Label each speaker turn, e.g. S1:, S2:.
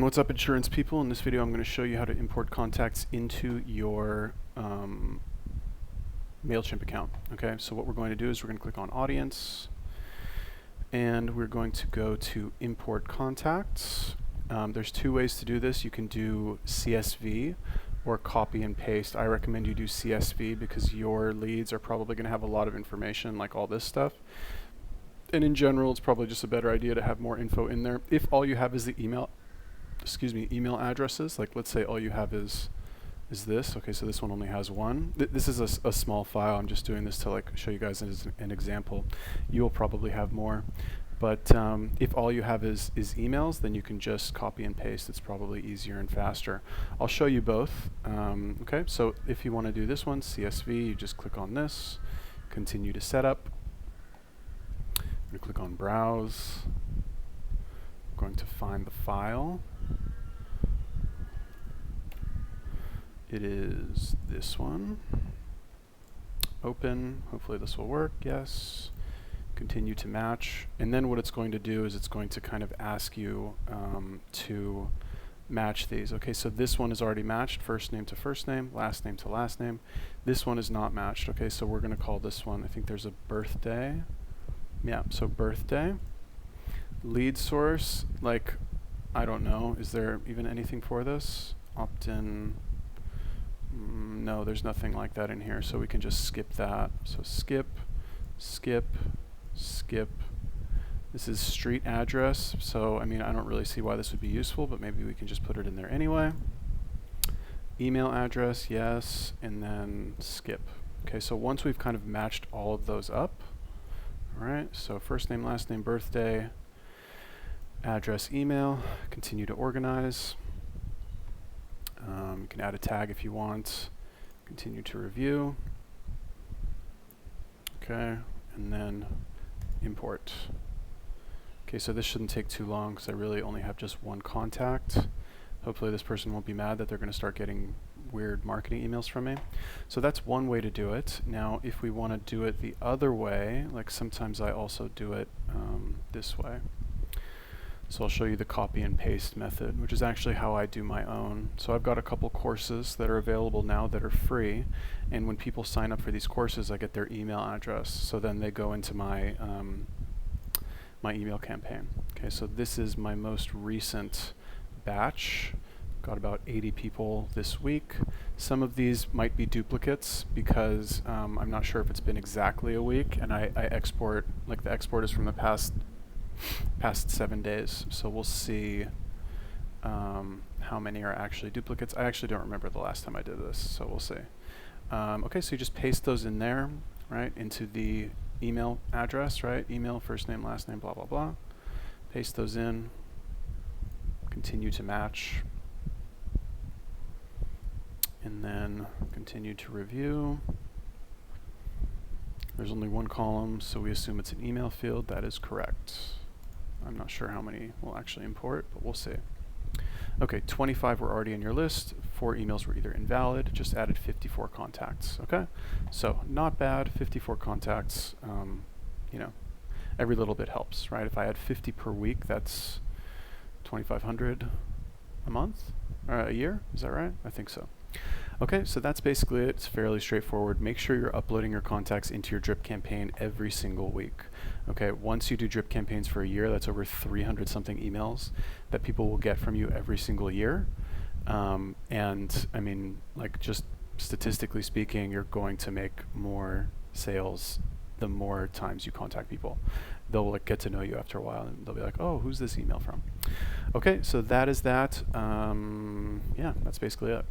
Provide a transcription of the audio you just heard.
S1: What's up, insurance people? In this video I'm going to show you how to import contacts into your Mailchimp account. Okay, so what we're going to do is we're going to click on audience and we're going to go to import contacts. There's two ways to do this. You can do CSV or copy and paste. I recommend you do CSV because your leads are probably going to have a lot of information like all this stuff. And in general, it's probably just a better idea to have more info in there. If all you have is the email addresses, like let's say all you have is this. Okay, so this one only has one. This is a small file. I'm just doing this to like show you guys as an example. You will probably have more. But if all you have is emails, then you can just copy and paste. It's probably easier and faster. I'll show you both. Okay, so if you want to do this one, CSV, you just click on this, continue to setup. I'm going to click on browse. I'm going to find the file. It is this one. Open. Hopefully this will work. Yes. Continue to match. And then what it's going to do is it's going to kind of ask you to match these. Okay, so this one is already matched, first name to first name, last name to last name. This one is not matched. Okay, so we're going to call this one, I think there's a birthday. Yeah, so birthday. Lead source, like, I don't know, is there even anything for this? Opt-in. No, there's nothing like that in here, so we can just skip that. So skip, skip, skip. This is street address, so I mean, I don't really see why this would be useful, but maybe we can just put it in there anyway. Email address, yes, and then skip. Okay, so once we've kind of matched all of those up, all right, so first name, last name, birthday, address, email, continue to organize. You can add a tag if you want. Continue to review. Okay, and then import. Okay, so this shouldn't take too long because I really only have just one contact. Hopefully this person won't be mad that they're going to start getting weird marketing emails from me. So that's one way to do it. Now, if we want to do it the other way, like sometimes I also do it this way. So I'll show you the copy and paste method, which is actually how I do my own. So I've got a couple courses that are available now that are free, and when people sign up for these courses, I get their email address. So then they go into my my email campaign. Okay, so this is my most recent batch. Got about 80 people this week. Some of these might be duplicates because I'm not sure if it's been exactly a week, and I export, like the export is from the past 7 days, so we'll see how many are actually duplicates. I actually don't remember the last time I did this, so we'll see. Okay, so you just paste those in there, right, into the email address, right, email, first name, last name, blah, blah, blah. Paste those in, continue to match, and then continue to review. There's only one column, so we assume it's an email field. That is correct. I'm not sure how many we'll actually import, but we'll see. Okay, 25 were already in your list. 4 emails were either invalid, just added 54 contacts. Okay, so not bad, 54 contacts. You know, every little bit helps, right? If I had 50 per week, that's 2,500 a month, or a year, is that right? I think so. Okay, so that's basically it. It's fairly straightforward. Make sure you're uploading your contacts into your drip campaign every single week. Okay, once you do drip campaigns for a year, that's over 300 something emails that people will get from you every single year. And I mean, like, just statistically speaking, you're going to make more sales the more times you contact people. They'll like get to know you after a while, and they'll be like, oh, who's this email from? Okay, so that is that. Yeah, that's basically it.